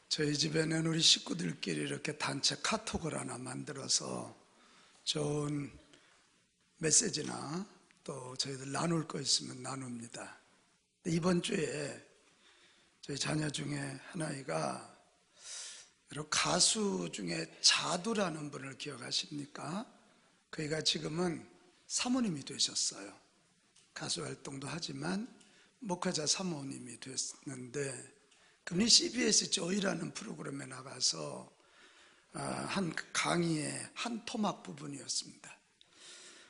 저희 집에는 우리 식구들끼리 이렇게 단체 카톡을 하나 만들어서 좋은 메시지나 또 저희들 나눌 거 있으면 나눕니다. 이번 주에 저희 자녀 중에 하나이가 가수 중에 자두라는 분을 기억하십니까? 그이가 지금은 사모님이 되셨어요. 가수 활동도 하지만 목회자 사모님이 됐는데, 그분이 CBS 조이라는 프로그램에 나가서 한 강의의 한 토막 부분이었습니다.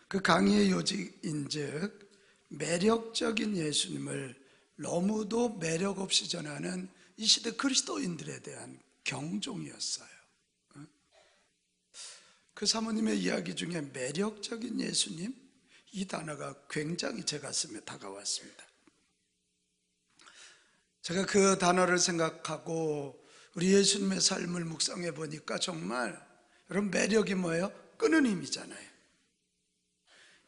그 강의의 요직인즉 매력적인 예수님을 너무도 매력 없이 전하는 이 시대 그리스도인들에 대한 경종이었어요. 그 사모님의 이야기 중에 매력적인 예수님, 이 단어가 굉장히 제 가슴에 다가왔습니다. 제가 그 단어를 생각하고 우리 예수님의 삶을 묵상해 보니까 정말, 여러분, 매력이 뭐예요? 끄는 힘이잖아요.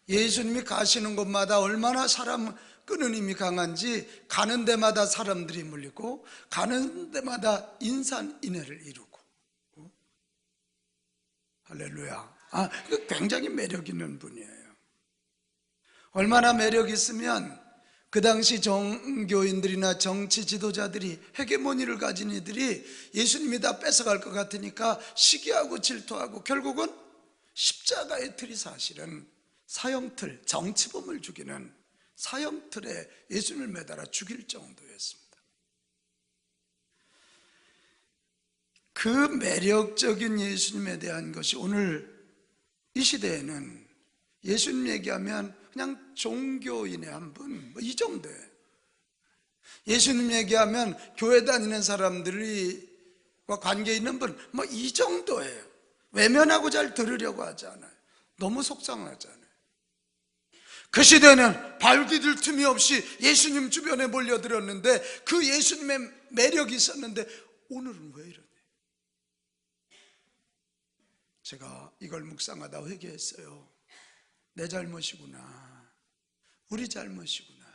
예수님이 가시는 곳마다 얼마나 사람 끄는 힘이 강한지, 가는 데마다 사람들이 몰리고 가는 데마다 인산인해를 이루고. 할렐루야. 굉장히 매력 있는 분이에요. 얼마나 매력 있으면 그 당시 종교인들이나 정치 지도자들이, 헤게모니를 가진 이들이 예수님이 다 뺏어갈 것 같으니까 시기하고 질투하고 결국은 십자가의 틀이 사실은 사형틀, 정치범을 죽이는 사형틀에 예수님을 매달아 죽일 정도였습니다. 그 매력적인 예수님에 대한 것이 오늘 이 시대에는 예수님 얘기하면 그냥 종교인의 한 분, 이 정도예요. 예수님 얘기하면 교회 다니는 사람들과 관계 있는 분, 이 정도예요. 외면하고 잘 들으려고 하지 않아요. 너무 속상하잖아요. 그 시대는 발디딜 틈이 없이 예수님 주변에 몰려들었는데, 그 예수님의 매력이 있었는데 오늘은 왜 이러네? 제가 이걸 묵상하다 회개했어요. 내 잘못이구나, 우리 잘못이구나.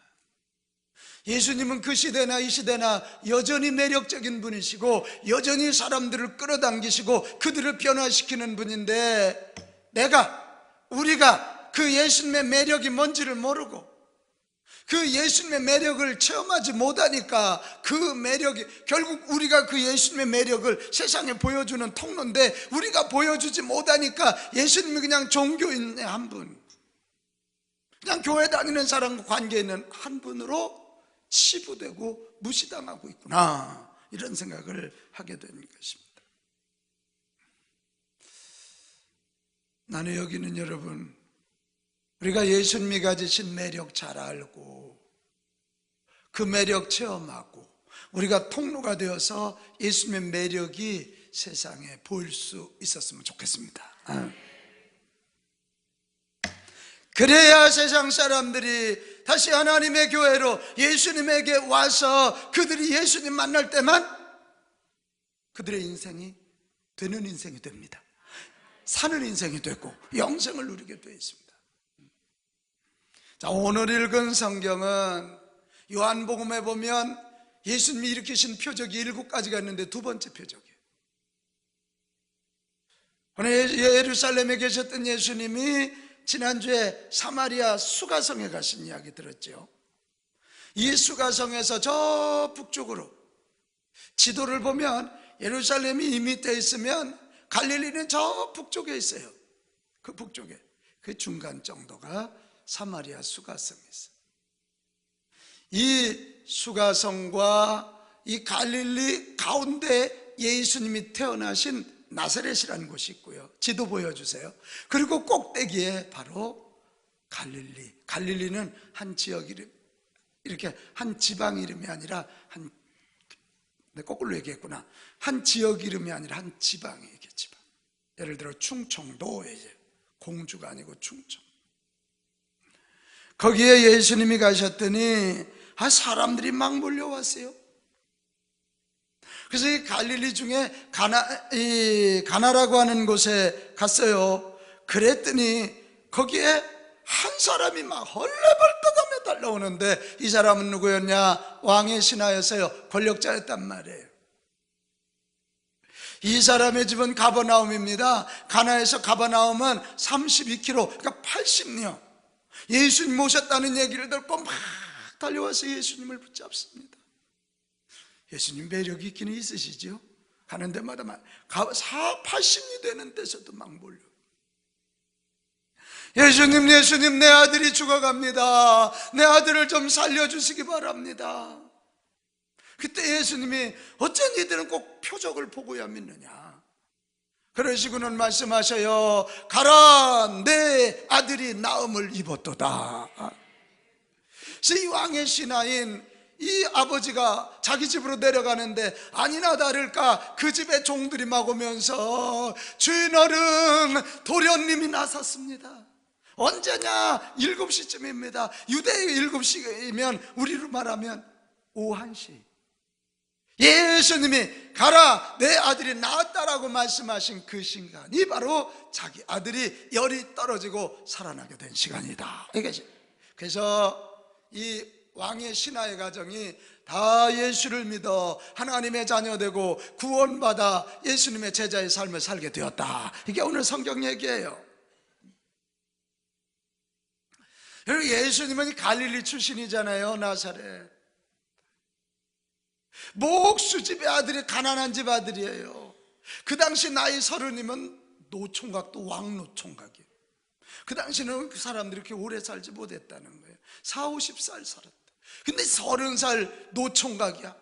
예수님은 그 시대나 이 시대나 여전히 매력적인 분이시고 여전히 사람들을 끌어당기시고 그들을 변화시키는 분인데, 우리가 그 예수님의 매력이 뭔지를 모르고 그 예수님의 매력을 체험하지 못하니까, 그 매력이 결국 우리가 그 예수님의 매력을 세상에 보여주는 통로인데, 우리가 보여주지 못하니까 예수님이 그냥 종교인의 한 분, 그냥 교회 다니는 사람과 관계 있는 한 분으로 치부되고 무시당하고 있구나, 이런 생각을 하게 되는 것입니다. 나는 여기는 여러분, 우리가 예수님이 가지신 매력 잘 알고 그 매력 체험하고 우리가 통로가 되어서 예수님의 매력이 세상에 보일 수 있었으면 좋겠습니다. 그래야 세상 사람들이 다시 하나님의 교회로 예수님에게 와서 그들이 예수님 만날 때만 그들의 인생이 되는 인생이 됩니다. 사는 인생이 되고 영생을 누리게 되어 있습니다. 자, 오늘 읽은 성경은 요한복음에 보면 예수님이 일으키신 표적이 7가지가 있는데 두 번째 표적이에요. 오늘 예루살렘에 계셨던 예수님이 지난주에 사마리아 수가성에 가신 이야기 들었죠. 이 수가성에서 저 북쪽으로 지도를 보면 예루살렘이 이 밑에 있으면 갈릴리는 저 북쪽에 있어요. 그 북쪽에, 그 중간 정도가 사마리아 수가성이 있어요. 이 수가성과 이 갈릴리 가운데 예수님이 태어나신 나사렛이라는 곳이 있고요. 지도 보여주세요. 그리고 꼭대기에 바로 갈릴리는 한 지역 이름, 이렇게 한 지방 이름이 아니라 거꾸로 얘기했구나. 한 지역 이름이 아니라 한 지방이에요. 지방. 예를 들어 충청도에, 공주가 아니고 충청. 거기에 예수님이 가셨더니 사람들이 막 몰려왔어요. 그래서 이 갈릴리 중에 가나라고 하는 곳에 갔어요. 그랬더니 거기에 한 사람이 막 헐레벌떡하며 달려오는데, 이 사람은 누구였냐? 왕의 신하였어요. 권력자였단 말이에요. 이 사람의 집은 가버나움입니다. 가나에서 가버나움은 32km, 그러니까 80년. 예수님 모셨다는 얘기를 듣고 막 달려와서 예수님을 붙잡습니다. 예수님 매력이 있기는 있으시죠? 가는 데마다 80이 되는 데서도 막 몰려. 예수님, 예수님, 내 아들이 죽어갑니다. 내 아들을 좀 살려주시기 바랍니다. 그때 예수님이 어쩐 이들은 꼭 표적을 보고야 믿느냐, 그러시고는 말씀하셔요. 가라, 내 아들이 나음을 입었도다. 그래서 이 왕의 신하인 이 아버지가 자기 집으로 내려가는데 아니나 다를까 그 집의 종들이 막 오면서 주인어른, 도련님이 나섰습니다. 언제냐? 7시쯤입니다. 유대의 7시면 우리로 말하면 오후 1시. 예수님이 가라, 내 아들이 나았다라고 말씀하신 그 시간이 바로 자기 아들이 열이 떨어지고 살아나게 된 시간이다. 그래서 이 왕의 신하의 가정이 다 예수를 믿어 하나님의 자녀 되고 구원받아 예수님의 제자의 삶을 살게 되었다. 이게 오늘 성경 얘기예요. 여러분, 예수님은 갈릴리 출신이잖아요. 나사렛. 목수집의 아들이 가난한 집 아들이에요. 그 당시 나이 30이면 노총각도 왕노총각이에요. 그 당시는 그 사람들이 그렇게 오래 살지 못했다는 거예요. 40, 50살 살았다. 근데 30살 노총각이야.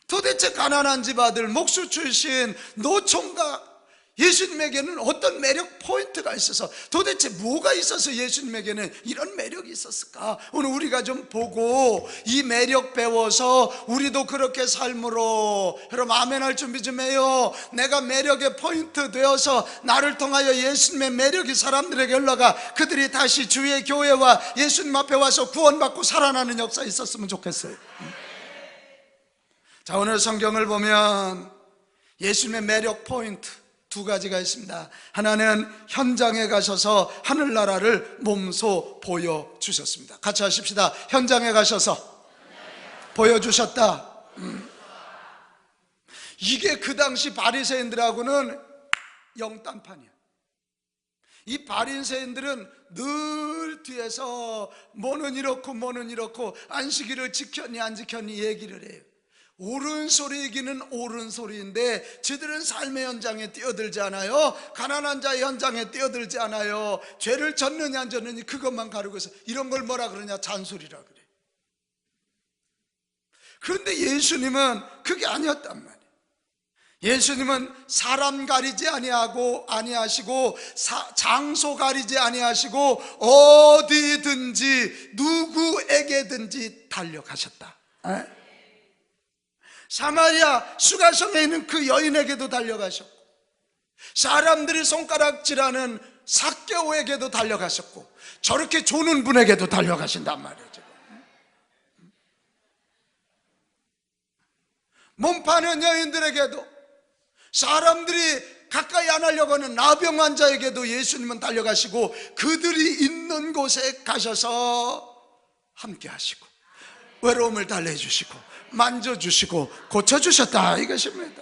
도대체 가난한 집 아들, 목수 출신 노총각, 예수님에게는 어떤 매력 포인트가 있어서, 도대체 뭐가 있어서 예수님에게는 이런 매력이 있었을까? 오늘 우리가 좀 보고 이 매력 배워서 우리도 그렇게 삶으로, 여러분 아멘할 준비 좀 해요. 내가 매력의 포인트 되어서 나를 통하여 예수님의 매력이 사람들에게 흘러가 그들이 다시 주의 교회와 예수님 앞에 와서 구원받고 살아나는 역사 있었으면 좋겠어요. 자, 오늘 성경을 보면 예수님의 매력 포인트 2가지가 있습니다. 하나는 현장에 가셔서 하늘나라를 몸소 보여주셨습니다. 같이 하십시다. 현장에 가셔서 보여주셨다. 이게 그 당시 바리새인들하고는 영딴판이야. 이 바리새인들은 늘 뒤에서 뭐는 이렇고 뭐는 이렇고 안식일을 지켰니 안 지켰니 얘기를 해요. 옳은 소리이기는 옳은 소리인데 저들은 삶의 현장에 뛰어들지 않아요. 가난한 자의 현장에 뛰어들지 않아요. 죄를 졌느냐 안 졌느냐 그것만 가르고 있어. 이런 걸 뭐라 그러냐? 잔소리라 그래. 그런데 예수님은 그게 아니었단 말이에요. 예수님은 사람 가리지 아니하시고 장소 가리지 아니하시고 어디든지 누구에게든지 달려가셨다. 사마리아 수가성에 있는 그 여인에게도 달려가셨고, 사람들이 손가락질하는 삭개오에게도 달려가셨고, 저렇게 조는 분에게도 달려가신단 말이에요. 몸 파는 여인들에게도, 사람들이 가까이 안 하려고 하는 나병 환자에게도 예수님은 달려가시고 그들이 있는 곳에 가셔서 함께 하시고 외로움을 달래해 주시고 만져주시고 고쳐주셨다 이것입니다.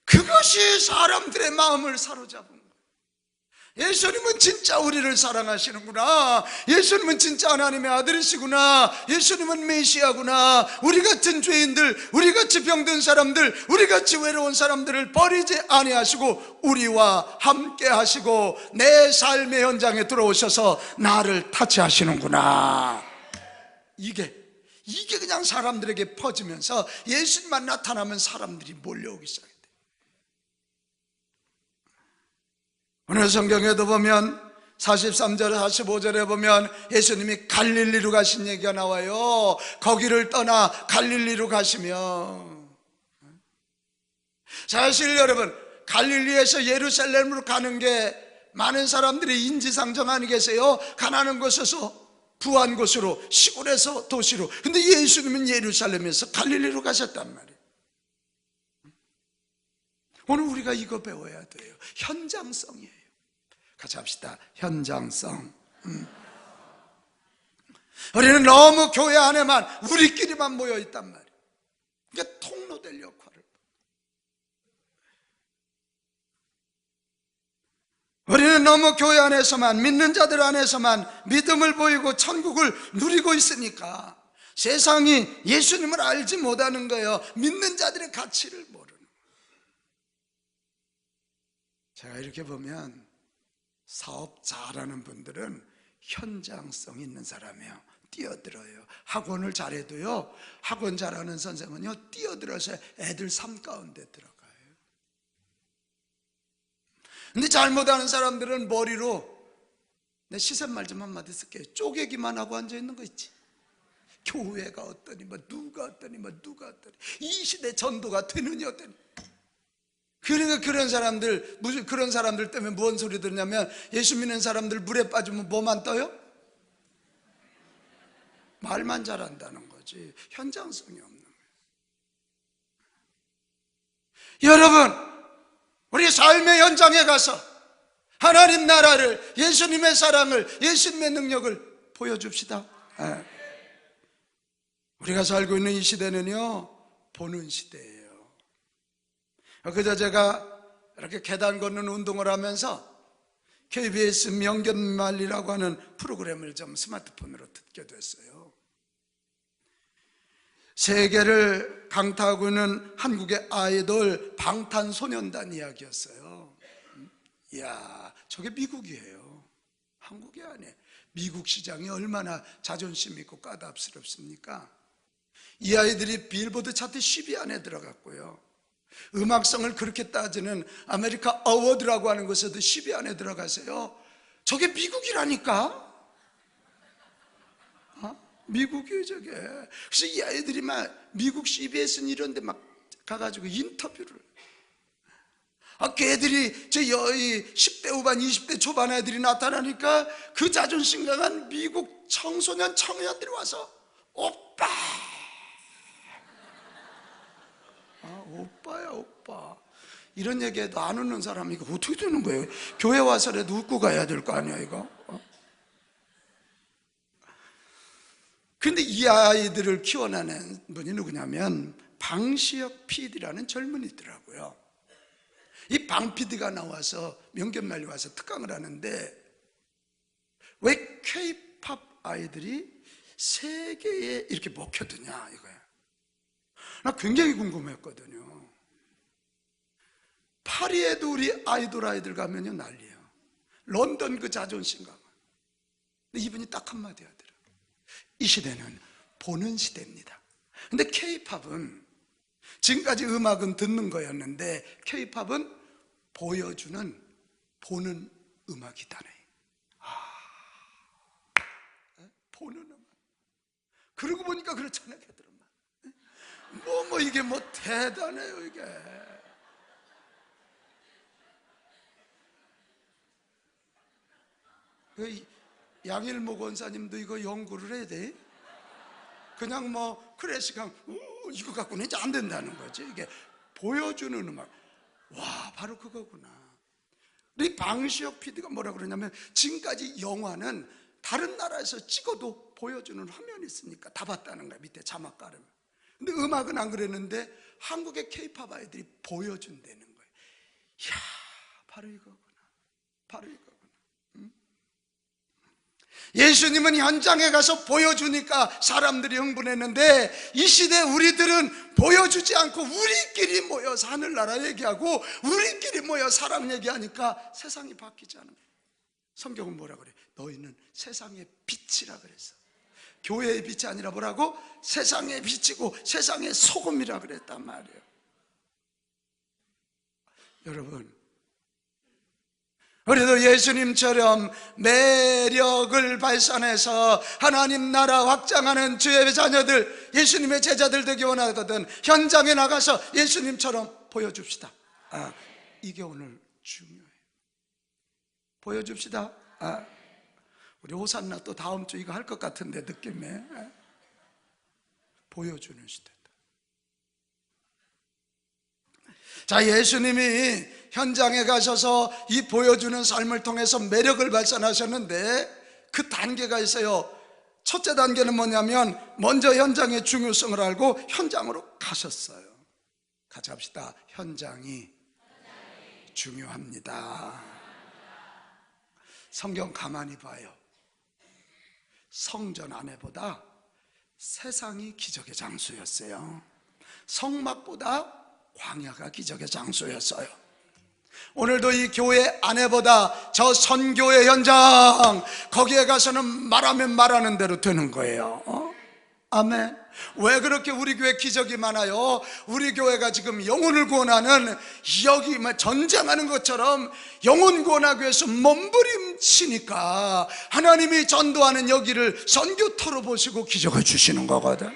그것이 사람들의 마음을 사로잡은 거예요. 예수님은 진짜 우리를 사랑하시는구나. 예수님은 진짜 하나님의 아들이시구나. 예수님은 메시아구나. 우리 같은 죄인들, 우리 같이 병든 사람들, 우리 같이 외로운 사람들을 버리지 아니하시고 우리와 함께 하시고 내 삶의 현장에 들어오셔서 나를 타치하시는구나. 이게 그냥 사람들에게 퍼지면서 예수님만 나타나면 사람들이 몰려오기 시작해요. 오늘 성경에도 보면 43절 45절에 보면 예수님이 갈릴리로 가신 얘기가 나와요. 거기를 떠나 갈릴리로 가시며, 사실 여러분 갈릴리에서 예루살렘으로 가는 게 많은 사람들이 인지상정 아니겠어요? 가난한 곳에서 부한 곳으로, 시골에서 도시로. 근데 예수님은 예루살렘에서 갈릴리로 가셨단 말이에요. 오늘 우리가 이거 배워야 돼요. 현장성이에요. 같이 합시다. 현장성. 우리는 너무 교회 안에만 우리끼리만 모여 있단 말이에요. 그러니까 통로될 역할을. 우리는 너무 교회 안에서만, 믿는 자들 안에서만 믿음을 보이고 천국을 누리고 있으니까 세상이 예수님을 알지 못하는 거예요. 믿는 자들의 가치를 모르는 거예요. 제가 이렇게 보면 사업 잘하는 분들은 현장성 있는 사람이에요. 뛰어들어요. 학원을 잘해도요, 학원 잘하는 선생은요, 뛰어들어서 애들 삶 가운데 들어가요. 근데 잘못하는 사람들은 머리로, 내 시샘말 좀 한마디 쓸게요. 쪼개기만 하고 앉아있는 거 있지. 교회가 어떠니, 뭐 누가 어떠니, 뭐 누가 어떠니, 이 시대 전도가 되느니 어떠니. 그러니까 그런 사람들 때문에 무슨 소리 듣냐면, 예수 믿는 사람들 물에 빠지면 뭐만 떠요? 말만 잘한다는 거지 현장성이 없는 거예요. 여러분, 우리 삶의 현장에 가서 하나님 나라를, 예수님의 사랑을, 예수님의 능력을 보여줍시다. 우리가 살고 있는 이 시대는요, 보는 시대예요. 그저 제가 이렇게 계단 걷는 운동을 하면서 KBS 명견말이라고 하는 프로그램을 좀 스마트폰으로 듣게 됐어요. 세계를 강타하고 있는 한국의 아이돌 방탄소년단 이야기였어요. 이야, 저게 미국이에요. 한국이 아니에요. 미국 시장이 얼마나 자존심 있고 까답스럽습니까? 이 아이들이 빌보드 차트 10위 안에 들어갔고요, 음악성을 그렇게 따지는 아메리카 어워드라고 하는 곳에도 10위 안에 들어가세요. 저게 미국이라니까? 미국이에요 저게. 그래서 이 아이들이 막 미국 CBS는 이런 데 막 가가지고 인터뷰를, 걔들이 저 10대 후반 20대 초반 애들이 나타나니까 그 자존심 강한 미국 청소년 청년들이 와서 오빠, 오빠야 오빠, 이런 얘기해도 안 웃는 사람이 이거 어떻게 되는 거예요? 교회 와서라도 웃고 가야 될 거 아니야 이거? 근데 이 아이들을 키워내는 분이 누구냐면 방시혁 PD라는 젊은이더라고요. 이 방 PD가 나와서 명견말리 와서 특강을 하는데, 왜 K-팝 아이들이 세계에 이렇게 먹혀드냐 이거야. 나 굉장히 궁금했거든요. 파리에도 우리 아이들 가면요 난리예요. 런던 그 자존심감. 근데 이분이 딱 한마디 하더라고요. 이 시대는 보는 시대입니다. 근데 K-팝은, 지금까지 음악은 듣는 거였는데 K-팝은 보여주는, 보는 음악이다네. 보는 음악. 그러고 보니까 그렇잖아요 걔들은. 뭐 이게 뭐 대단해요 이게. 양일모 권사님도 이거 연구를 해야 돼. 그냥 뭐 클래식한 이거 갖고는 이제 안 된다는 거지. 이게 보여주는 음악. 와, 바로 그거구나. 우리 방시혁 PD가 뭐라 그러냐면, 지금까지 영화는 다른 나라에서 찍어도 보여주는 화면이 있으니까 다 봤다는 거야, 밑에 자막 깔으면. 근데 음악은 안 그랬는데 한국의 K-팝 아이들이 보여준다는 거예요. 이야, 바로 이거구나. 바로 이거. 예수님은 현장에 가서 보여주니까 사람들이 흥분했는데, 이 시대 우리들은 보여주지 않고 우리끼리 모여서 하늘나라 얘기하고 우리끼리 모여 사랑 얘기하니까 세상이 바뀌지 않은 거예요. 성경은 뭐라 그래? 너희는 세상의 빛이라 그랬어. 교회의 빛이 아니라 뭐라고? 세상의 빛이고 세상의 소금이라 그랬단 말이에요. 여러분, 우리도 예수님처럼 매력을 발산해서 하나님 나라 확장하는 주의 자녀들, 예수님의 제자들 되기 원하거든. 현장에 나가서 예수님처럼 보여줍시다. 이게 오늘 중요해요. 보여줍시다. 우리 호산나 또 다음 주 이거 할 것 같은데 느낌에. 보여주는 시대다. 자, 예수님이 현장에 가셔서 이 보여주는 삶을 통해서 매력을 발산하셨는데, 그 단계가 있어요. 첫째 단계는 뭐냐면 먼저 현장의 중요성을 알고 현장으로 가셨어요. 같이 합시다. 현장이 중요합니다. 성경 가만히 봐요. 성전 안에보다 세상이 기적의 장소였어요. 성막보다 광야가 기적의 장소였어요. 오늘도 이 교회 안에보다 저 선교의 현장, 거기에 가서는 말하면 말하는 대로 되는 거예요. 아멘. 왜 그렇게 우리 교회 기적이 많아요? 우리 교회가 지금 영혼을 구원하는, 여기 전쟁하는 것처럼 영혼 구원하기 위해서 몸부림치니까 하나님이 전도하는 여기를 선교터로 보시고 기적을 주시는 거거든.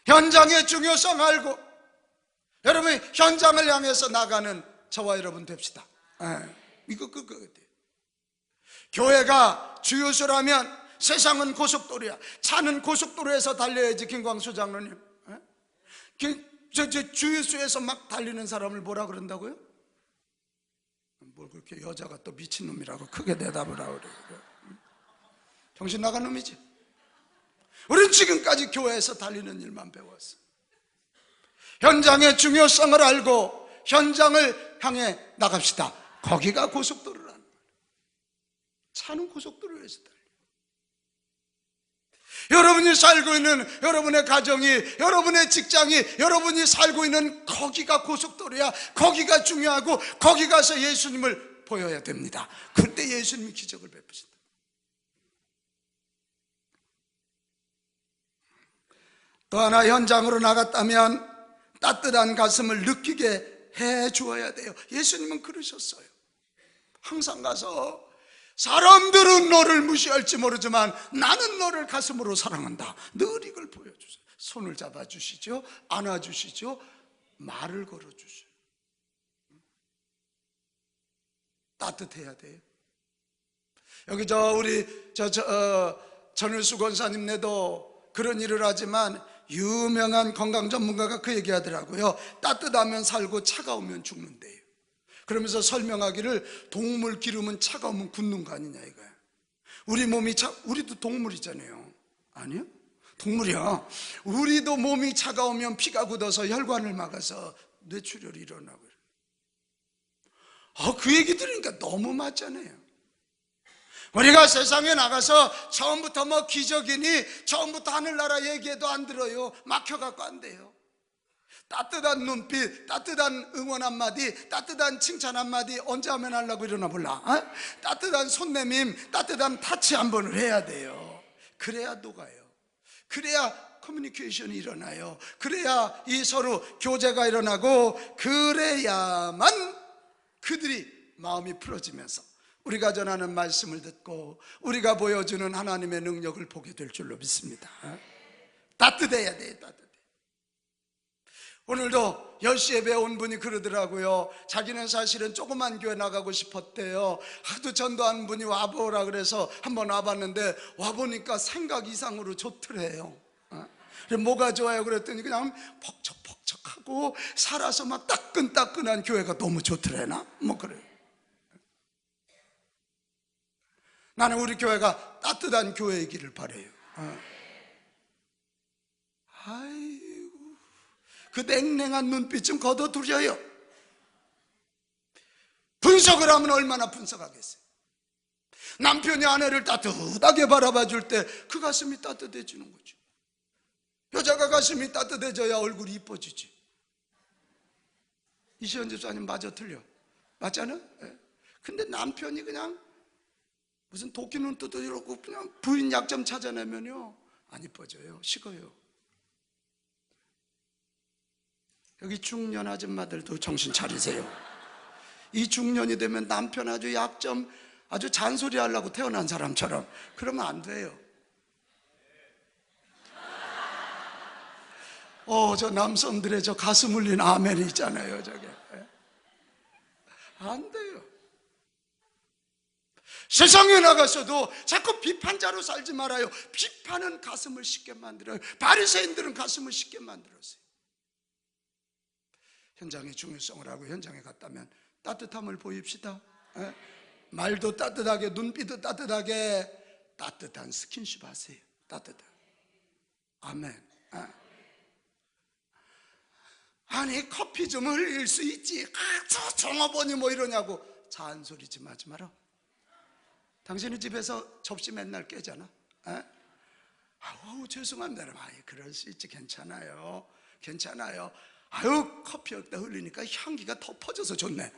현장의 중요성 알고 여러분 현장을 향해서 나가는 저와 여러분 됩시다. 이거 교회가 주유소라면 세상은 고속도로야. 차는 고속도로에서 달려야지. 김광수 장로님, 주유소에서 막 달리는 사람을 뭐라 그런다고요? 뭘 그렇게 여자가 또 미친놈이라고 크게 대답을 하고 그래. 정신 나간 놈이지. 우린 지금까지 교회에서 달리는 일만 배웠어. 현장의 중요성을 알고 현장을 향해 나갑시다. 거기가 고속도로라는 거예요. 차는 고속도로에서 달려. 여러분이 살고 있는 여러분의 가정이, 여러분의 직장이, 여러분이 살고 있는 거기가 고속도로야. 거기가 중요하고 거기 가서 예수님을 보여야 됩니다. 그때 예수님이 기적을 베푸신다. 또 하나, 현장으로 나갔다면 따뜻한 가슴을 느끼게 해 주어야 돼요. 예수님은 그러셨어요. 항상 가서 사람들은 너를 무시할지 모르지만 나는 너를 가슴으로 사랑한다. 늘 이걸 보여주세요. 손을 잡아주시죠. 안아주시죠. 말을 걸어주시죠. 따뜻해야 돼요. 여기 우리 전일수 권사님네도 그런 일을 하지만 유명한 건강 전문가가 그 얘기하더라고요. 따뜻하면 살고 차가우면 죽는데요. 그러면서 설명하기를 동물 기름은 차가우면 굳는 거 아니냐 이거야. 우리 몸이 우리도 동물이잖아요. 아니요? 동물이야. 우리도 몸이 차가우면 피가 굳어서 혈관을 막아서 뇌출혈이 일어나고. 그 얘기 들으니까 너무 맞잖아요. 우리가 세상에 나가서 처음부터 뭐 기적이니 처음부터 하늘나라 얘기해도 안 들어요. 막혀갖고 안 돼요. 따뜻한 눈빛, 따뜻한 응원 한마디, 따뜻한 칭찬 한마디 언제 하면 하려고 이러나 몰라. 따뜻한 손내밈, 따뜻한 타치 한 번을 해야 돼요. 그래야 녹아요. 그래야 커뮤니케이션이 일어나요. 그래야 이 서로 교제가 일어나고, 그래야만 그들이 마음이 풀어지면서 우리가 전하는 말씀을 듣고 우리가 보여주는 하나님의 능력을 보게 될 줄로 믿습니다. 따뜻해야 돼요. 따뜻해. 오늘도 10시 예배에 온 분이 그러더라고요. 자기는 사실은 조그만 교회 나가고 싶었대요. 하도 전도하는 분이 와보라 그래서 한번 와봤는데 와보니까 생각 이상으로 좋더래요. 뭐가 좋아요? 그랬더니 그냥 퍽척퍽척하고 살아서 막 따끈따끈한 교회가 너무 좋더래나? 뭐 그래요. 나는 우리 교회가 따뜻한 교회이기를 바라요. 아이고, 그 냉랭한 눈빛 좀 걷어두려요. 분석을 하면 얼마나 분석하겠어요. 남편이 아내를 따뜻하게 바라봐 줄 때 그 가슴이 따뜻해지는 거죠. 여자가 가슴이 따뜻해져야 얼굴이 이뻐지지. 이시연 집사님 맞아 틀려? 맞잖아? 근데 남편이 그냥 무슨 도끼 눈뜨도 이러고 그냥 부인 약점 찾아내면요 안 이뻐져요. 식어요. 여기 중년 아줌마들도 정신 차리세요. 이 중년이 되면 남편 아주 약점, 아주 잔소리 하려고 태어난 사람처럼 그러면 안 돼요. 저 남성들의 저 가슴 울린 아멘이 있잖아요. 저게 안 돼요. 세상에 나가서도 자꾸 비판자로 살지 말아요. 비판은 가슴을 쉽게 만들어요. 바리새인들은 가슴을 쉽게 만들었어요. 현장의 중요성을 알고 현장에 갔다면 따뜻함을 보입시다. 말도 따뜻하게, 눈빛도 따뜻하게, 따뜻한 스킨십 하세요. 따뜻한. 아멘. 아니 커피 좀 흘릴 수 있지, 저 종업원이 뭐 이러냐고 잔소리 좀 하지 마라. 당신은 집에서 접시 맨날 깨잖아. 아우 죄송합니다. 아유, 그럴 수 있지. 괜찮아요. 괜찮아요. 아유 커피 여기다 흘리니까 향기가 더 퍼져서 좋네.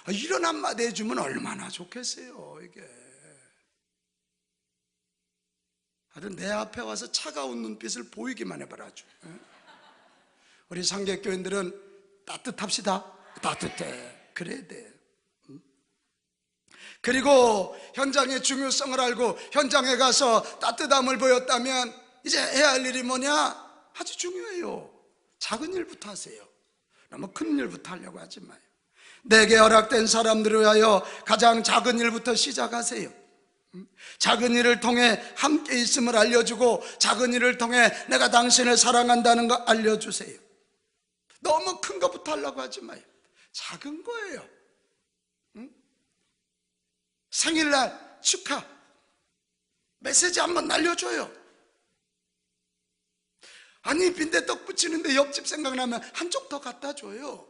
이런 한마디 해주면 얼마나 좋겠어요. 이게 하여튼 내 앞에 와서 차가운 눈빛을 보이기만 해봐라 아주. 우리 상객교인들은 따뜻합시다. 따뜻해. 그래야 돼. 그리고 현장의 중요성을 알고 현장에 가서 따뜻함을 보였다면 이제 해야 할 일이 뭐냐? 아주 중요해요. 작은 일부터 하세요. 너무 큰 일부터 하려고 하지 마요. 내게 허락된 사람들을 위하여 가장 작은 일부터 시작하세요. 작은 일을 통해 함께 있음을 알려주고 작은 일을 통해 내가 당신을 사랑한다는 거 알려주세요. 너무 큰 것부터 하려고 하지 마요. 작은 거예요. 생일날 축하 메시지 한번 날려줘요. 아니 빈대떡 부치는데 옆집 생각나면 한쪽 더 갖다 줘요.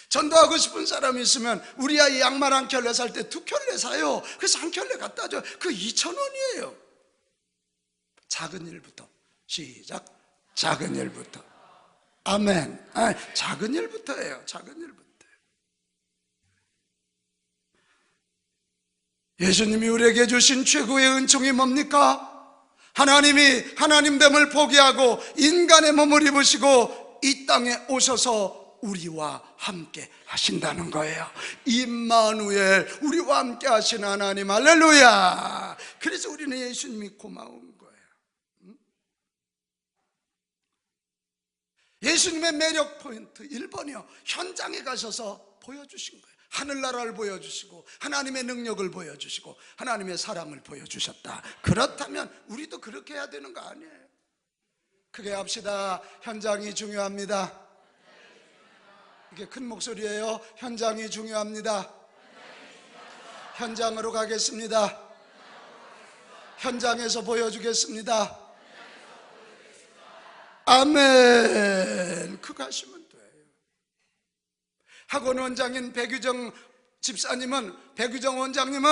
전도하고 싶은 사람이 있으면 우리 아이 양말 한 켤레 살 때 2켤레 사요. 그래서 한 켤레 갖다 줘요. 그 2,000원이에요 작은 일부터 시작. 작은 일부터. 아멘. 작은 일부터예요. 작은 일부터. 예수님이 우리에게 주신 최고의 은총이 뭡니까? 하나님이 하나님됨을 포기하고 인간의 몸을 입으시고 이 땅에 오셔서 우리와 함께 하신다는 거예요. 임마누엘, 우리와 함께 하신 하나님. 할렐루야. 그래서 우리는 예수님이 고마운 거예요. 예수님의 매력 포인트 1번이요 현장에 가셔서 보여주신 거예요. 하늘나라를 보여주시고 하나님의 능력을 보여주시고 하나님의 사랑을 보여주셨다. 그렇다면 우리도 그렇게 해야 되는 거 아니에요? 크게 합시다. 현장이 중요합니다. 이게 큰 목소리예요. 현장이 중요합니다. 현장으로 가겠습니다. 현장에서 보여주겠습니다. 아멘. 그거 하시면 돼요. 학원 원장인 백유정 집사님은, 백유정 원장님은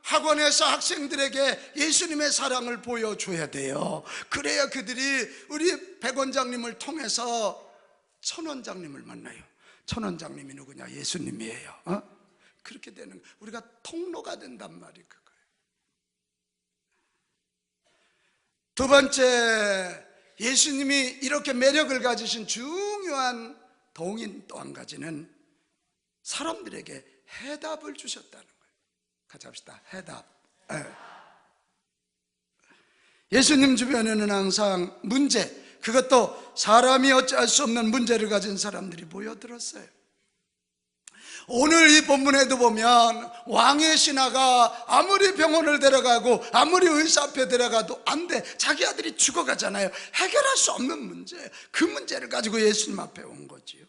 학원에서 학생들에게 예수님의 사랑을 보여줘야 돼요. 그래야 그들이 우리 백 원장님을 통해서 천 원장님을 만나요. 천 원장님이 누구냐? 예수님이에요. 그렇게 되는, 우리가 통로가 된단 말이 그거예요. 두 번째, 예수님이 이렇게 매력을 가지신 중요한 동인 또 한 가지는 사람들에게 해답을 주셨다는 거예요. 같이 합시다. 해답. 예수님 주변에는 항상 문제, 그것도 사람이 어찌할 수 없는 문제를 가진 사람들이 모여들었어요. 오늘 이 본문에도 보면 왕의 신하가 아무리 병원을 데려가고 아무리 의사 앞에 데려가도 안 돼. 자기 아들이 죽어가잖아요. 해결할 수 없는 문제, 그 문제를 가지고 예수님 앞에 온 거지요.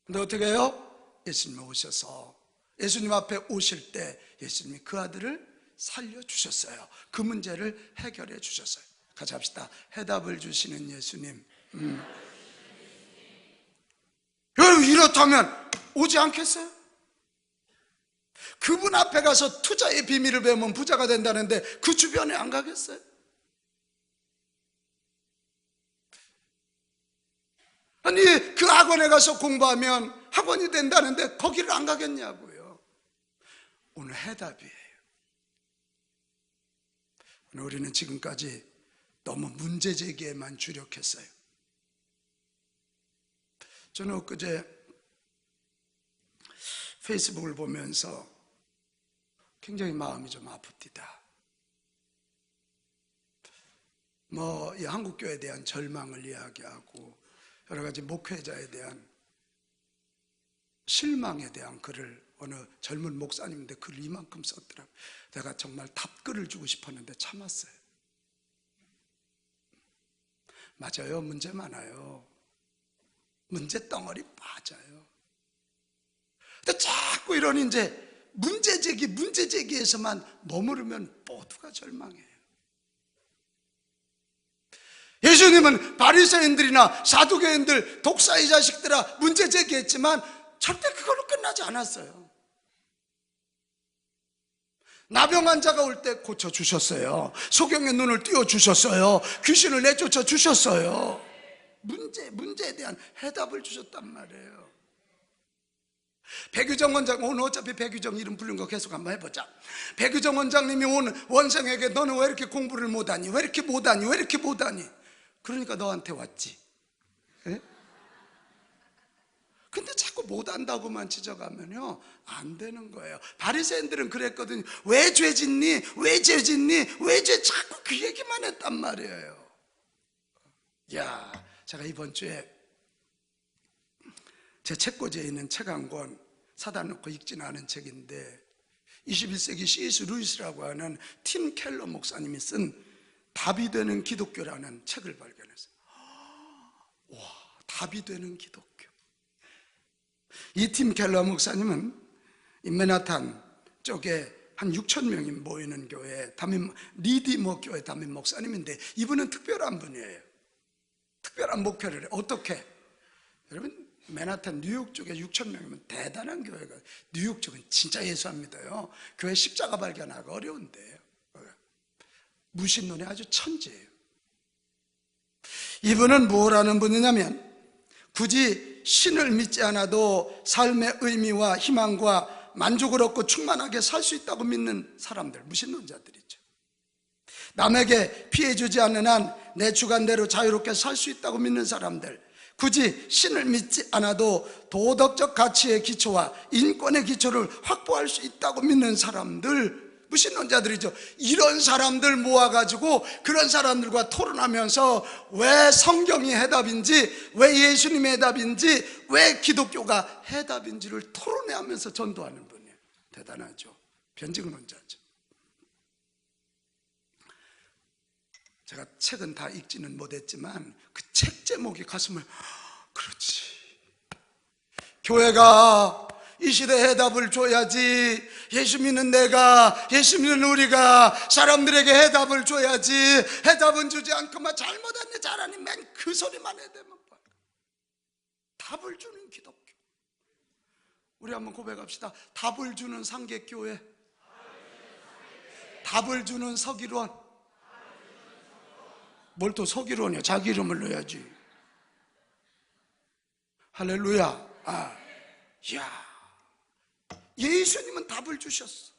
근데 어떻게 해요? 예수님 오셔서, 예수님 앞에 오실 때 예수님이 그 아들을 살려주셨어요. 그 문제를 해결해 주셨어요. 같이 합시다. 해답을 주시는 예수님. 이렇다면 오지 않겠어요? 그분 앞에 가서 투자의 비밀을 배우면 부자가 된다는데 그 주변에 안 가겠어요? 아니 그 학원에 가서 공부하면 학원이 된다는데 거기를 안 가겠냐고요. 오늘 해답이에요. 오늘 우리는 지금까지 너무 문제 제기에만 주력했어요. 저는 엊그제 페이스북을 보면서 굉장히 마음이 좀 아픕니다. 이 한국교회에 대한 절망을 이야기하고 여러 가지 목회자에 대한 실망에 대한 글을 어느 젊은 목사님인데 글을 이만큼 썼더라고요. 내가 정말 답글을 주고 싶었는데 참았어요. 맞아요. 문제 많아요. 문제 덩어리 맞아요. 근데 자꾸 이런 이제 문제제기에서만 머무르면 모두가 절망해요. 예수님은 바리새인들이나 사두개인들, 독사의 자식들아 문제제기했지만 절대 그걸로 끝나지 않았어요. 나병 환자가 올 때 고쳐주셨어요. 소경의 눈을 띄워주셨어요. 귀신을 내쫓아 주셨어요. 문제에 대한 해답을 주셨단 말이에요. 백유정 원장, 오늘 어차피 백유정 이름 부른 거 계속 한번 해보자. 백유정 원장님이 오늘 원생에게 너는 왜 이렇게 공부를 못하니? 왜 이렇게 못하니? 왜 이렇게 못하니? 그러니까 너한테 왔지. 예? 근데 자꾸 못한다고만 지적하면요 안 되는 거예요. 바리새인들은 그랬거든요. 왜 죄 짓니? 왜 죄 짓니? 왜 죄 자꾸 그 얘기만 했단 말이에요. 야, 제가 이번 주에 제 책꽂이에 있는 책 한 권 사다 놓고 읽지는 않은 책인데 21세기 C.S. 루이스라고 하는 팀 켈러 목사님이 쓴 답이 되는 기독교라는 책을 발견했어요. 와, 답이 되는 기독교. 이 팀 켈러 목사님은 이 맨하탄 쪽에 한 6천 명이 모이는 교회 리디머 교회 담임 목사님인데 이분은 특별한 분이에요. 특별한 목회를 해요. 어떻게? 여러분 맨하탄 뉴욕 쪽에 6천 명이면 대단한 교회가, 뉴욕 쪽은 진짜 예수합니다요. 교회 십자가 발견하기 어려운데요. 무신론이 아주 천재예요. 이분은 뭘 하는 분이냐면 굳이 신을 믿지 않아도 삶의 의미와 희망과 만족을 얻고 충만하게 살 수 있다고 믿는 사람들, 무신론자들이죠. 남에게 피해주지 않는 한 내 주관대로 자유롭게 살 수 있다고 믿는 사람들, 굳이 신을 믿지 않아도 도덕적 가치의 기초와 인권의 기초를 확보할 수 있다고 믿는 사람들, 무신론자들이죠. 이런 사람들 모아가지고 그런 사람들과 토론하면서 왜 성경이 해답인지, 왜 예수님이 해답인지, 왜 기독교가 해답인지를 토론해하면서 전도하는 분이에요. 대단하죠. 변증론자죠. 제가 책은 다 읽지는 못했지만 그 책 제목이 가슴을, 그렇지, 교회가 이 시대에 해답을 줘야지. 예수 믿는 내가, 예수 믿는 우리가 사람들에게 해답을 줘야지. 해답은 주지 않고만 잘못했네 잘하니 맨 그 소리만 해대면 답을 주는 기독교. 우리 한번 고백합시다. 답을 주는 상객교회, 답을 주는 서기론. 뭘 또 서기론이야? 자기 이름을 넣어야지. 할렐루야. 야, 예수님은 답을 주셨어.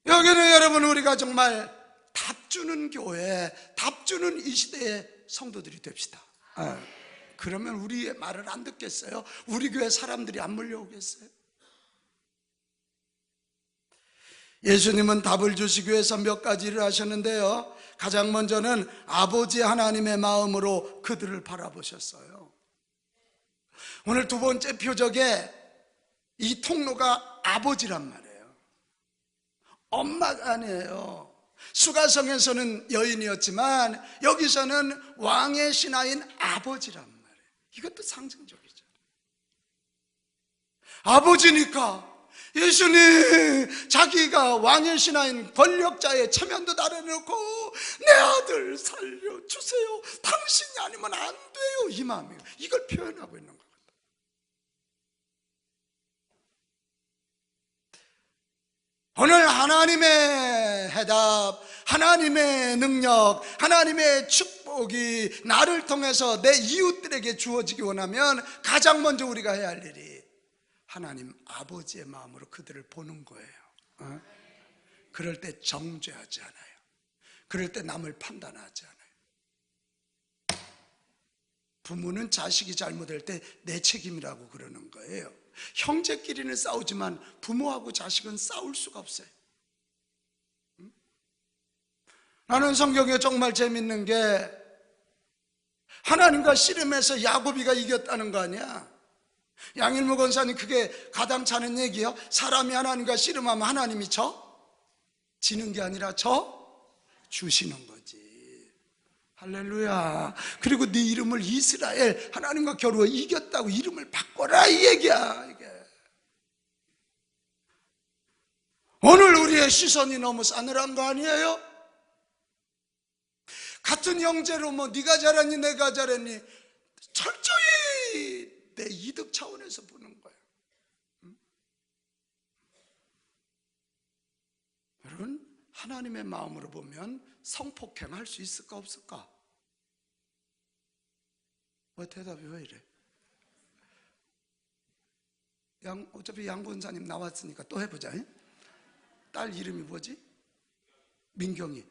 여기는 여러분 우리가 정말 답 주는 교회, 답 주는 이 시대의 성도들이 됩시다. 그러면 우리의 말을 안 듣겠어요? 우리 교회 사람들이 안 몰려오겠어요? 예수님은 답을 주시기 위해서 몇 가지를 하셨는데요, 가장 먼저는 아버지 하나님의 마음으로 그들을 바라보셨어요. 오늘 두 번째 표적에 이 통로가 아버지란 말이에요. 엄마가 아니에요. 수가성에서는 여인이었지만 여기서는 왕의 신하인 아버지란 말이에요. 이것도 상징적이죠. 아버지니까 예수님, 자기가 왕의 신하인 권력자의 체면도 나려놓고 내 아들 살려주세요, 당신이 아니면 안 돼요, 이 마음이에요. 이걸 표현하고 있는 거거든요. 오늘 하나님의 해답, 하나님의 능력, 하나님의 축복이 나를 통해서 내 이웃들에게 주어지기 원하면 가장 먼저 우리가 해야 할 일이 하나님 아버지의 마음으로 그들을 보는 거예요. 그럴 때 정죄하지 않아요. 그럴 때 남을 판단하지 않아요. 부모는 자식이 잘못할 때 내 책임이라고 그러는 거예요. 형제끼리는 싸우지만 부모하고 자식은 싸울 수가 없어요. 나는 성경에 정말 재밌는 게 하나님과 씨름해서 야곱이가 이겼다는 거 아니야. 양일무 권사님, 그게 가당찮은 얘기예요? 사람이 하나님과 씨름하면 하나님이 지는 게 아니라 주시는 거지. 할렐루야. 그리고 네 이름을 이스라엘, 하나님과 겨루어 이겼다고 이름을 바꿔라, 이 얘기야. 이게 오늘 우리의 시선이 너무 싸늘한 거 아니에요? 같은 형제로 뭐 네가 잘했니 내가 잘했니, 철저히 내 이득 차원에서 보는 거예요. 여러분, 하나님의 마음으로 보면 성폭행 할 수 있을까 없을까? 뭐 대답이 왜 이래? 어차피 양 권사님 나왔으니까 또 해보자. 딸 이름이 뭐지? 민경이.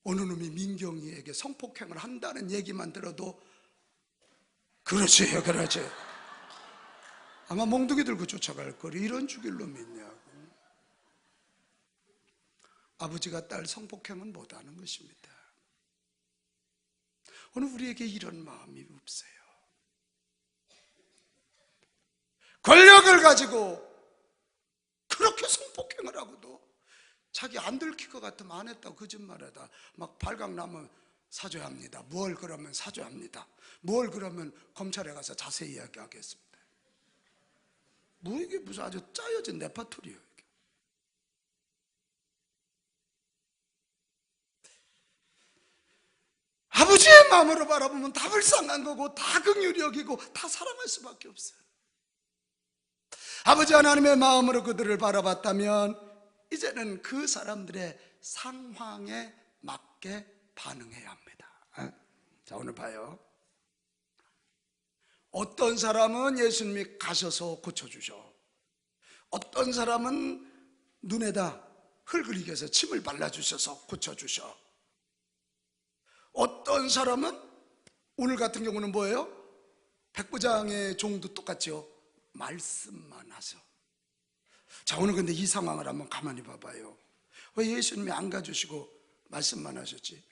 어느 놈이 민경이에게 성폭행을 한다는 얘기만 들어도 그렇지. 아마 몽둥이 들고 쫓아갈 거리. 이런 죽일 놈이 있냐고. 아버지가 딸 성폭행은 못하는 것입니다. 오늘 우리에게 이런 마음이 없어요. 권력을 가지고 그렇게 성폭행을 하고도 자기 안 들킬 것 같으면 안 했다고 거짓말하다 막 발각나면 사죄합니다. 뭘 그러면 사죄합니다. 뭘 그러면 검찰에 가서 자세히 이야기하겠습니다. 뭐 이게 무슨 아주 짜여진 레파토리예요. 아버지의 마음으로 바라보면 다 불쌍한 거고 다 긍휼히 여기고 다 사랑할 수밖에 없어요. 아버지 하나님의 마음으로 그들을 바라봤다면 이제는 그 사람들의 상황에 맞게 반응해야 합니다. 자, 오늘 봐요. 어떤 사람은 예수님이 가셔서 고쳐주셔. 어떤 사람은 눈에다 흙을 이겨서 침을 발라주셔서 고쳐주셔. 어떤 사람은 오늘 같은 경우는 뭐예요? 백부장의 종도 똑같죠. 말씀만 하셔. 자, 오늘 근데 이 상황을 한번 가만히 봐봐요. 왜 예수님이 안 가주시고 말씀만 하셨지?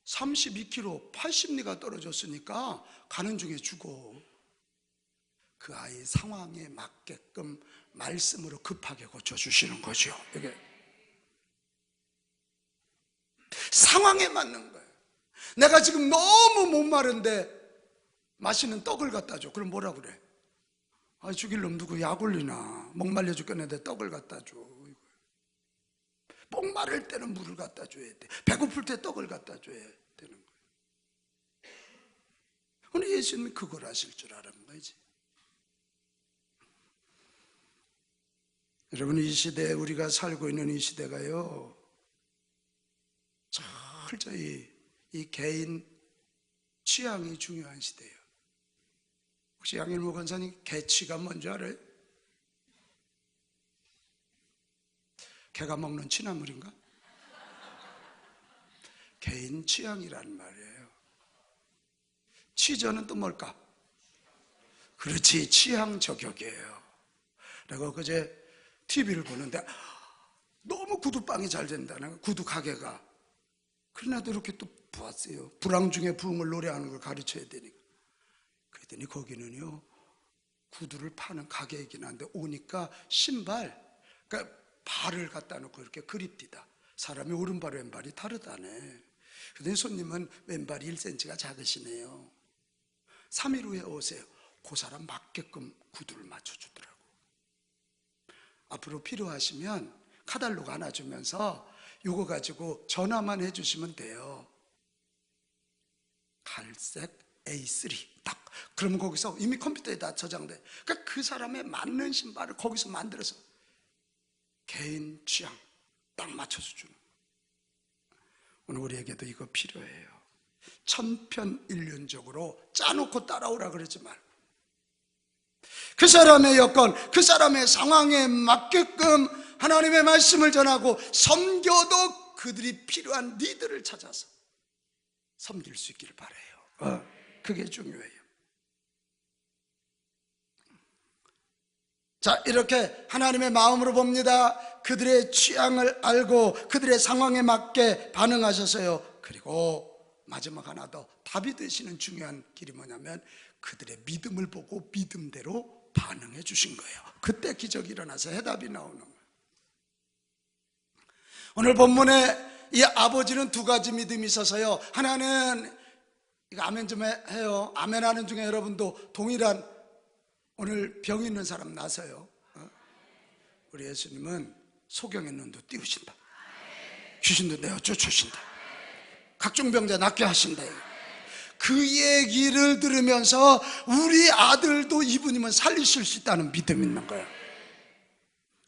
32km 80리가 떨어졌으니까 가는 중에 죽어. 그 아이 상황에 맞게끔 말씀으로 급하게 고쳐주시는 거죠. 이게 상황에 맞는 거예요. 내가 지금 너무 목마른데 맛있는 떡을 갖다 줘. 그럼 뭐라 그래? 아, 죽일 놈 누구 약 올리나. 목말려 죽겠는데 떡을 갖다 줘. 목마를 때는 물을 갖다 줘야 돼. 배고플 때 떡을 갖다 줘야 되는 거예요. 오늘 예수님이 그걸 하실 줄 알았는 거지. 여러분, 이 시대에 우리가 살고 있는 이 시대가요, 철저히 이 개인 취향이 중요한 시대예요. 혹시 양일모 권사님 개취가 뭔지 알아요? 개가 먹는 취나물인가? 개인 취향이란 말이에요. 취저는 또 뭘까? 그렇지, 취향 저격이에요. 내가 그제 TV를 보는데 너무 구두빵이 잘 된다는 거야. 구두 가게가. 그러나도 이렇게 또 보았어요. 불황 중에 부흥을 노래하는 걸 가르쳐야 되니까. 그랬더니 거기는요, 구두를 파는 가게이긴 한데 오니까 신발, 그러니까 발을 갖다 놓고 이렇게 그립디다. 사람이 오른발 왼발이 다르다네. 그런데 손님은 왼발이 1cm가 작으시네요. 3일 후에 오세요. 그 사람 맞게끔 구두를 맞춰주더라고. 앞으로 필요하시면 카탈로그 하나 주면서 요거 가지고 전화만 해주시면 돼요. 갈색 A3 딱. 그러면 거기서 이미 컴퓨터에 다 저장돼. 그러니까 그 사람에 맞는 신발을 거기서 만들어서 개인 취향 딱 맞춰서 주는. 오늘 우리에게도 이거 필요해요. 천편일률적으로 짜놓고 따라오라 그러지 말고 그 사람의 여건, 그 사람의 상황에 맞게끔 하나님의 말씀을 전하고 섬겨도 그들이 필요한 니들을 찾아서 섬길 수 있기를 바라요. 그게 중요해요. 자, 이렇게 하나님의 마음으로 봅니다. 그들의 취향을 알고 그들의 상황에 맞게 반응하셔서요. 그리고 마지막 하나 더, 답이 되시는 중요한 길이 뭐냐면 그들의 믿음을 보고 믿음대로 반응해 주신 거예요. 그때 기적이 일어나서 해답이 나오는 거예요. 오늘 본문에 이 아버지는 두 가지 믿음이 있어서요. 하나는, 이거 아멘 좀 해요. 아멘 하는 중에 여러분도 동일한, 오늘 병 있는 사람 나서요. 우리 예수님은 소경의 눈도 띄우신다. 귀신도 내어 쫓으신다. 각종 병자 낫게 하신다. 그 얘기를 들으면서 우리 아들도 이분이면 살리실 수 있다는 믿음이 있는 거예요.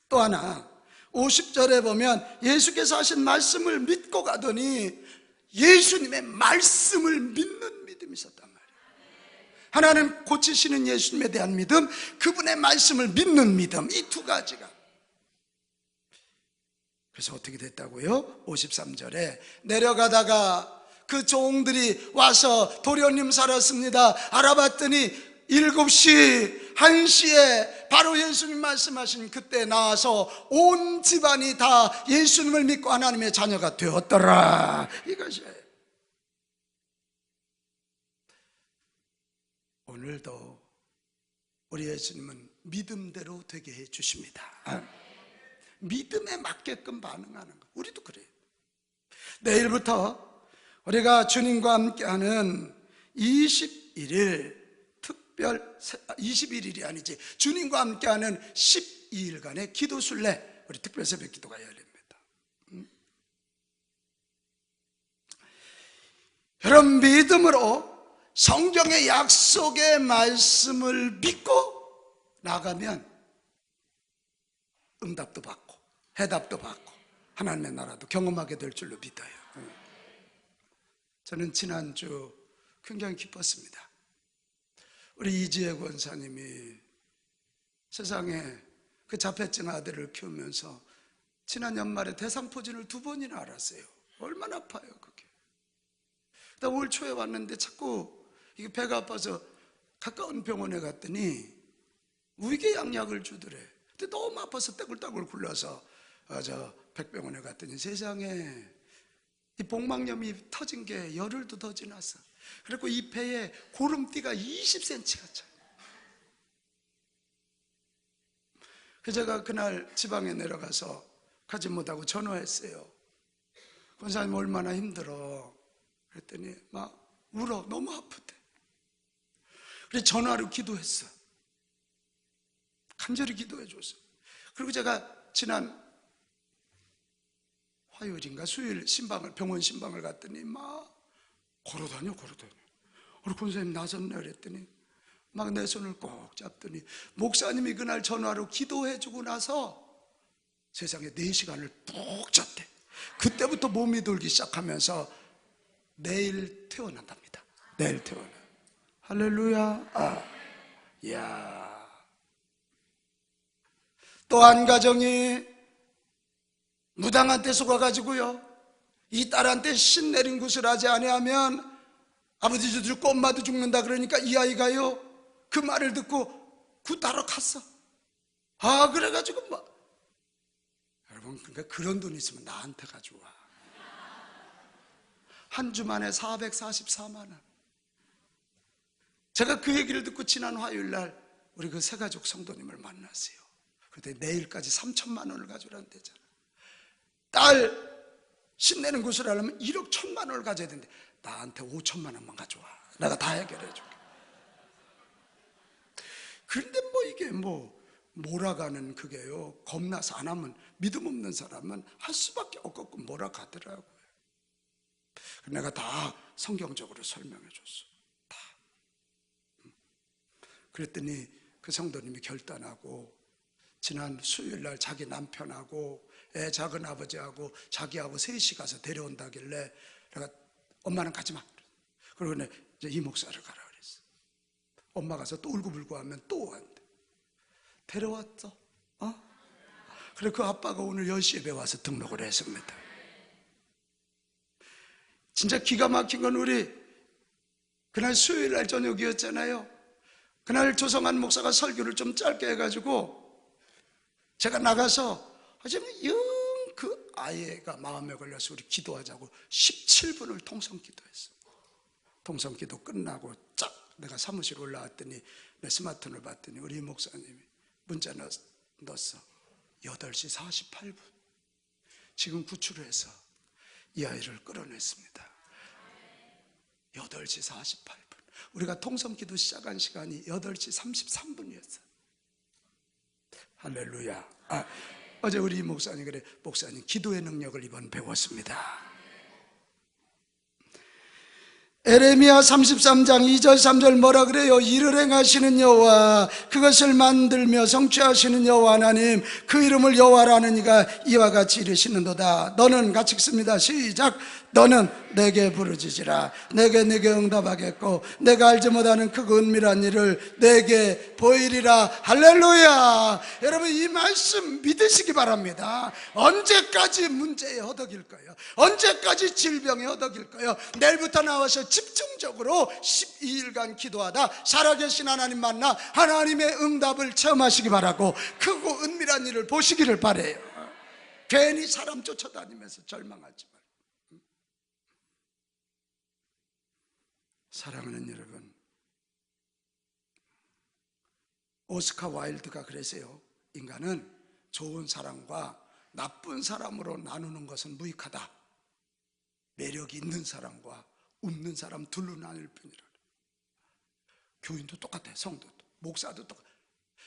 또 하나, 50절에 보면 예수께서 하신 말씀을 믿고 가더니 예수님의 말씀을 믿는 믿음이 있었단 말이에요. 하나는 고치시는 예수님에 대한 믿음, 그분의 말씀을 믿는 믿음, 이 두 가지가. 그래서 어떻게 됐다고요? 53절에 내려가다가 그 종들이 와서 도련님 살았습니다. 알아봤더니 7시, 1시에 바로 예수님 말씀하신 그때 나와서 온 집안이 다 예수님을 믿고 하나님의 자녀가 되었더라. 이것이에요. 오늘도 우리 예수님은 믿음대로 되게 해 주십니다. 믿음에 맞게끔 반응하는 거. 우리도 그래요. 내일부터 우리가 주님과 함께하는 21일 특별, 21일이 아니지, 주님과 함께하는 12일간의 기도 순례, 우리 특별 새벽 기도가 열립니다. 여러분, 믿음으로 성경의 약속의 말씀을 믿고 나가면 응답도 받고 해답도 받고 하나님의 나라도 경험하게 될 줄로 믿어요. 저는 지난주 굉장히 기뻤습니다. 우리 이지혜 권사님이 세상에 그 자폐증 아들을 키우면서 지난 연말에 대상포진을 2번이나 앓았어요. 얼마나 아파요 그게. 그다음 올 초에 왔는데 자꾸 이게 배가 아파서 가까운 병원에 갔더니 위궤 양약을 주더래. 근데 너무 아파서 떼굴떼굴 굴러서 저 백병원에 갔더니 세상에 이 복막염이 터진 게 열흘도 더 지났어. 그리고 이 배에 고름띠가 20cm가 차요. 그래서 제가 그날 지방에 내려가서 가지 못하고 전화했어요. 권사님 얼마나 힘들어. 그랬더니 막 울어. 너무 아프대. 그래서 전화로 기도했어. 간절히 기도해 줬어. 그리고 제가 지난 화요일인가 수요일 병원 신방을 갔더니 막 걸어다녀. 우리 권사님 나섰네 그랬더니 막 내 손을 꼭 잡더니 목사님이 그날 전화로 기도해 주고 나서 세상에 4시간을 푹 잤대. 그때부터 몸이 돌기 시작하면서 내일 퇴원한답니다. 내일 퇴원. 할렐루야. 이야. 또 한 가정이 무당한테 속아가지고요, 이 딸한테 신 내린 굿을 하지 아니하면 아버지 줄 엄마도 죽는다 그러니까 이 아이가요 그 말을 듣고 굿하러 갔어. 그래가지고 여러분, 그러니까 그런 돈 있으면 나한테 가져와. 한 주 만에 444만 원. 제가 그 얘기를 듣고 지난 화요일 날 우리 그 새가족 성도님을 만났어요. 그때 내일까지 3천만 원을 가져오라는 데잖아. 딸 신내는 굿을 하려면 1억 1천만 원을 가져야 되는데 나한테 5천만 원만 가져와. 내가 다 해결해 줄게. 그런데 이게 몰아가는 그게요, 겁나서 안 하면, 믿음 없는 사람은 할 수밖에 없고 몰아가더라고요. 내가 다 성경적으로 설명해 줬어. 다. 그랬더니 그 성도님이 결단하고 지난 수요일 날 자기 남편하고 애 작은 아버지하고 자기하고 셋이 가서 데려온다길래 내가 엄마는 가지 마. 그리고 이제 이 목사를 가라 그랬어. 엄마 가서 또 울고불고 하면 또 한대. 데려왔어. 그래 그 아빠가 오늘 10시에 배워서 등록을 했습니다. 진짜 기가 막힌 건 우리 그날 수요일 날 저녁이었잖아요. 그날 조성한 목사가 설교를 좀 짧게 해가지고 제가 나가서 그 아이가 마음에 걸려서 우리 기도하자고 17분을 통성기도했어. 통성기도 끝나고 쫙 내가 사무실 올라왔더니 내 스마트폰을 봤더니 우리 목사님이 문자 넣었어. 8시 48분 지금 구출을 해서 이 아이를 끌어냈습니다. 8시 48분. 우리가 통성기도 시작한 시간이 8시 33분이었어요. 할렐루야. 어제 우리 목사님 그래, 목사님 기도의 능력을 이번 배웠습니다. 에레미야 33장 2절 3절 뭐라 그래요? 이를 행하시는 여호와, 그것을 만들며 성취하시는 여호와 하나님, 그 이름을 여호와라는 이가 이와 같이 이르시는도다. 너는, 같이 읽습니다. 시작. 너는 내게 부르짖으라. 내게 응답하겠고 내가 알지 못하는 그 은밀한 일을 내게 보이리라. 할렐루야. 여러분, 이 말씀 믿으시기 바랍니다. 언제까지 문제에 허덕일 거예요? 언제까지 질병에 허덕일 거예요? 내일부터 나와서 집중적으로 12일간 기도하다 살아계신 하나님 만나 하나님의 응답을 체험하시기 바라고, 크고 은밀한 일을 보시기를 바라요. 괜히 사람 쫓아다니면서 절망하지 말고. 사랑하는 여러분, 오스카 와일드가 그랬어요. 인간은 좋은 사람과 나쁜 사람으로 나누는 것은 무익하다. 매력이 있는 사람과 없는 사람 둘로 나눌 뿐이라. 교인도 똑같아요. 성도도, 목사도 똑같아요.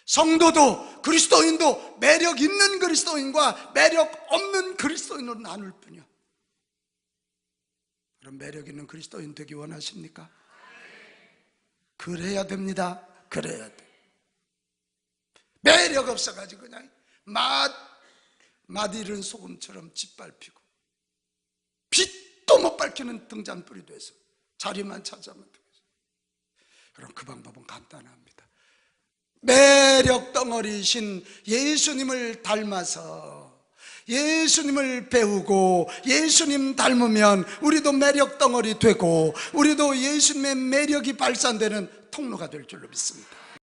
성도도, 그리스도인도 매력 있는 그리스도인과 매력 없는 그리스도인으로 나눌 뿐이야. 그럼 매력 있는 그리스도인 되기 원하십니까? 그래야 됩니다. 그래야 돼. 매력 없어가지고 그냥 맛 잃은 소금처럼 짓밟히고 빛도 못 밝히는 등잔불이 돼서 자리만 찾아면 되겠어요. 그럼 그 방법은 간단합니다. 매력 덩어리신 예수님을 닮아서 예수님을 배우고 예수님 닮으면 우리도 매력 덩어리 되고 우리도 예수님의 매력이 발산되는 통로가 될 줄로 믿습니다.